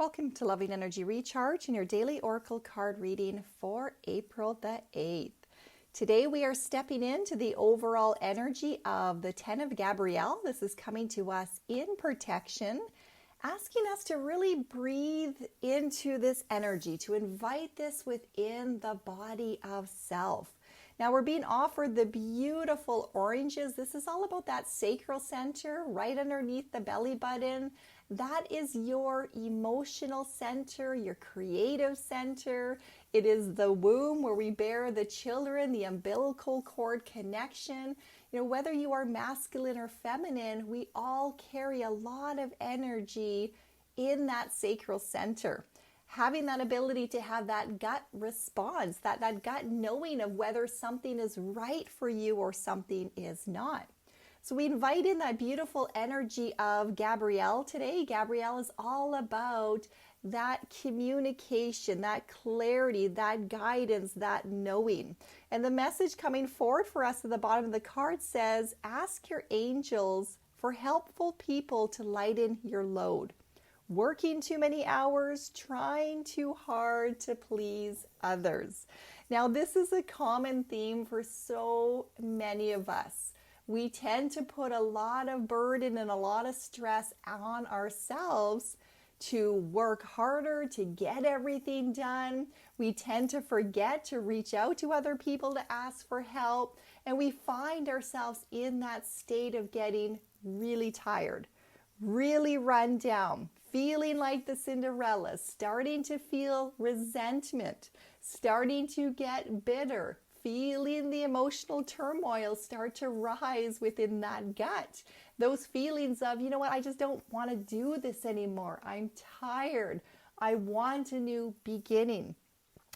Welcome to Loving Energy Recharge and your daily oracle card reading for April the 8th. Today we are stepping into the overall energy of the 10 of Gabriel. This is coming to us in protection, asking us to really breathe into this energy, to invite this within the body of self. Now we're being offered the beautiful oranges. This is all about that sacral center right underneath the belly button. That is your emotional center, your creative center. It is the womb where we bear the children, the umbilical cord connection. Whether you are masculine or feminine, we all carry a lot of energy in that sacral center. Having that ability to have that gut response, that gut knowing of whether something is right for you or something is not. So we invite in that beautiful energy of Gabriel today. Gabriel is all about that communication, that clarity, that guidance, that knowing. And the message coming forward for us at the bottom of the card says, ask your angels for helpful people to lighten your load. Working too many hours, trying too hard to please others. Now, this is a common theme for so many of us. We tend to put a lot of burden and a lot of stress on ourselves to work harder, to get everything done. We tend to forget to reach out to other people to ask for help. And we find ourselves in that state of getting really tired, really run down, feeling like the Cinderella, starting to feel resentment, starting to get bitter, feeling the emotional turmoil start to rise within that gut. Those feelings of, I just don't want to do this anymore. I'm tired. I want a new beginning.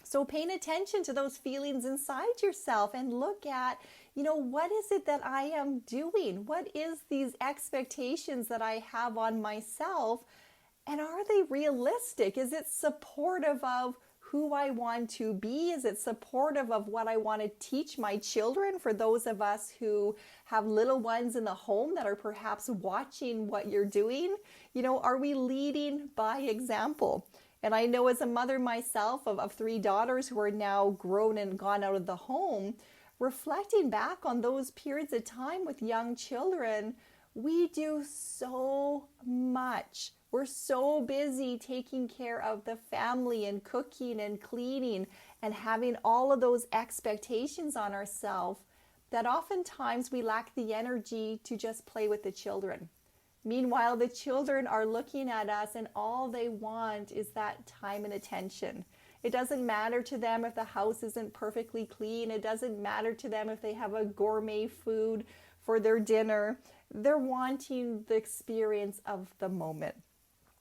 So paying attention to those feelings inside yourself and look at, what is it that I am doing? What is these expectations that I have on myself? And are they realistic? Is it supportive of who I want to be? Is it supportive of what I want to teach my children? For those of us who have little ones in the home that are perhaps watching what you're doing, are we leading by example? And I know as a mother myself of three daughters who are now grown and gone out of the home, reflecting back on those periods of time with young children, we do so much. We're so busy taking care of the family and cooking and cleaning and having all of those expectations on ourselves that oftentimes we lack the energy to just play with the children. Meanwhile, the children are looking at us and all they want is that time and attention. It doesn't matter to them if the house isn't perfectly clean. It doesn't matter to them if they have a gourmet food for their dinner. They're wanting the experience of the moment.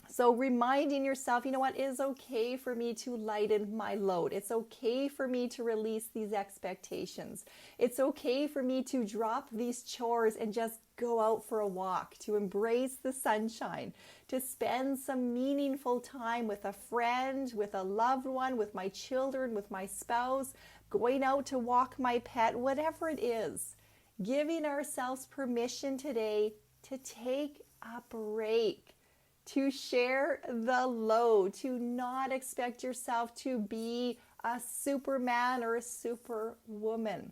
So reminding yourself, it is okay for me to lighten my load. It's okay for me to release these expectations. It's okay for me to drop these chores and just go out for a walk, to embrace the sunshine, to spend some meaningful time with a friend, with a loved one, with my children, with my spouse, going out to walk my pet, whatever it is. Giving ourselves permission today to take a break, to share the load, to not expect yourself to be a superman or a superwoman.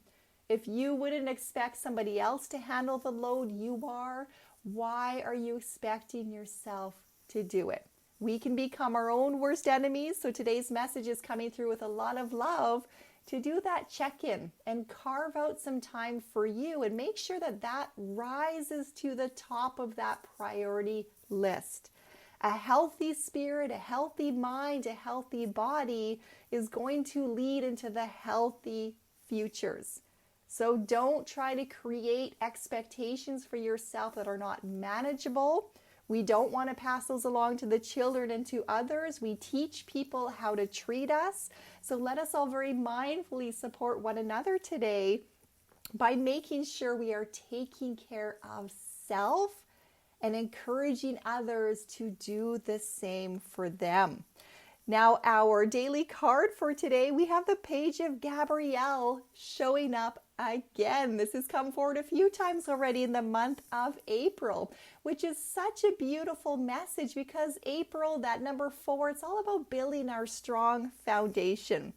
If you wouldn't expect somebody else to handle the load you are, why are you expecting yourself to do it? We can become our own worst enemies. So today's message is coming through with a lot of love to do that check-in and carve out some time for you and make sure that rises to the top of that priority list. A healthy spirit, a healthy mind, a healthy body is going to lead into the healthy futures. So don't try to create expectations for yourself that are not manageable. We don't want to pass those along to the children and to others. We teach people how to treat us. So let us all very mindfully support one another today by making sure we are taking care of self and encouraging others to do the same for them. Now, our daily card for today, we have the page of Gabriel showing up again. This has come forward a few times already in the month of April, which is such a beautiful message because April, that number 4, it's all about building our strong foundation.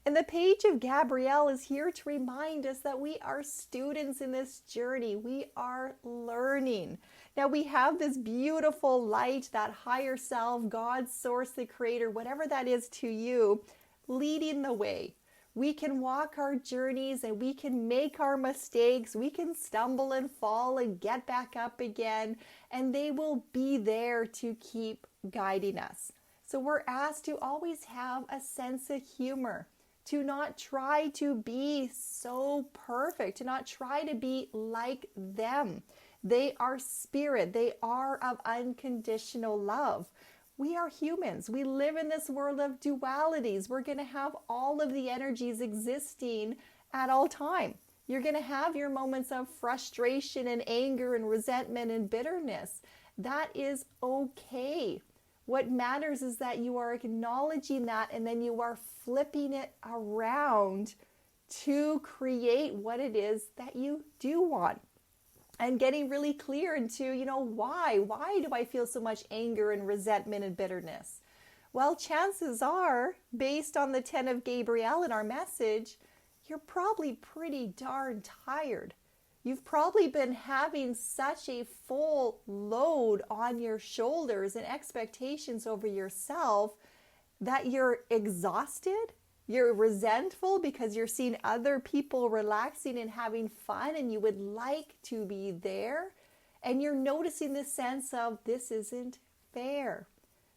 And the page of Gabriel is here to remind us that we are students in this journey. We are learning. Now we have this beautiful light, that higher self, God's source, the creator, whatever that is to you, leading the way. We can walk our journeys and we can make our mistakes. We can stumble and fall and get back up again, and they will be there to keep guiding us. So we're asked to always have a sense of humor, to not try to be so perfect, to not try to be like them. They are spirit. They are of unconditional love. We are humans. We live in this world of dualities. We're going to have all of the energies existing at all time. You're going to have your moments of frustration and anger and resentment and bitterness. That is okay. What matters is that you are acknowledging that and then you are flipping it around to create what it is that you do want. And getting really clear into, why do I feel so much anger and resentment and bitterness? Well, chances are, based on the 10 of Gabriel in our message, you're probably pretty darn tired. You've probably been having such a full load on your shoulders and expectations over yourself that you're exhausted. You're resentful because you're seeing other people relaxing and having fun and you would like to be there. And you're noticing this sense of this isn't fair.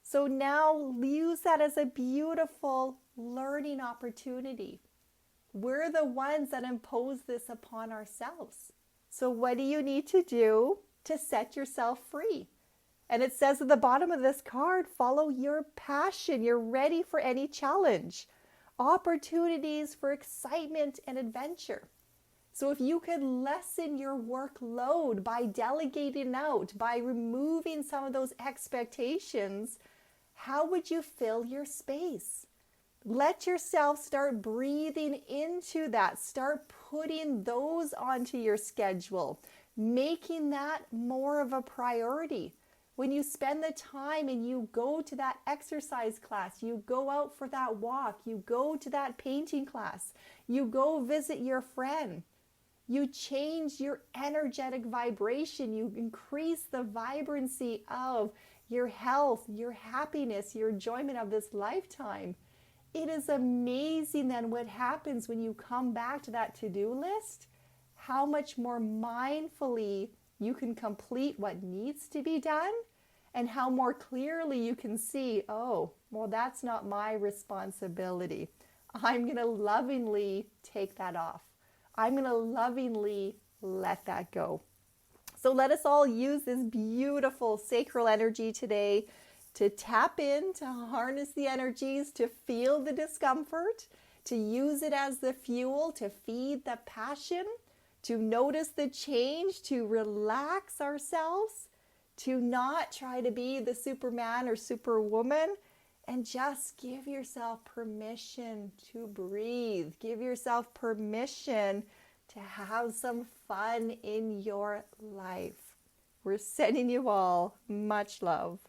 So now use that as a beautiful learning opportunity. We're the ones that impose this upon ourselves. So what do you need to do to set yourself free? And it says at the bottom of this card, follow your passion. You're ready for any challenge. Opportunities for excitement and adventure. So if you could lessen your workload by delegating out, by removing some of those expectations, how would you fill your space? Let yourself start breathing into that. Start putting those onto your schedule, making that more of a priority. When you spend the time and you go to that exercise class, you go out for that walk, you go to that painting class, you go visit your friend, you change your energetic vibration, you increase the vibrancy of your health, your happiness, your enjoyment of this lifetime. It is amazing then what happens when you come back to that to-do list, how much more mindfully you can complete what needs to be done, and how more clearly you can see, oh, well, that's not my responsibility. I'm going to lovingly take that off. I'm going to lovingly let that go. So let us all use this beautiful sacral energy today to tap in, to harness the energies, to feel the discomfort, to use it as the fuel, to feed the passion, to notice the change, to relax ourselves, to not try to be the Superman or Superwoman, and just give yourself permission to breathe. Give yourself permission to have some fun in your life. We're sending you all much love.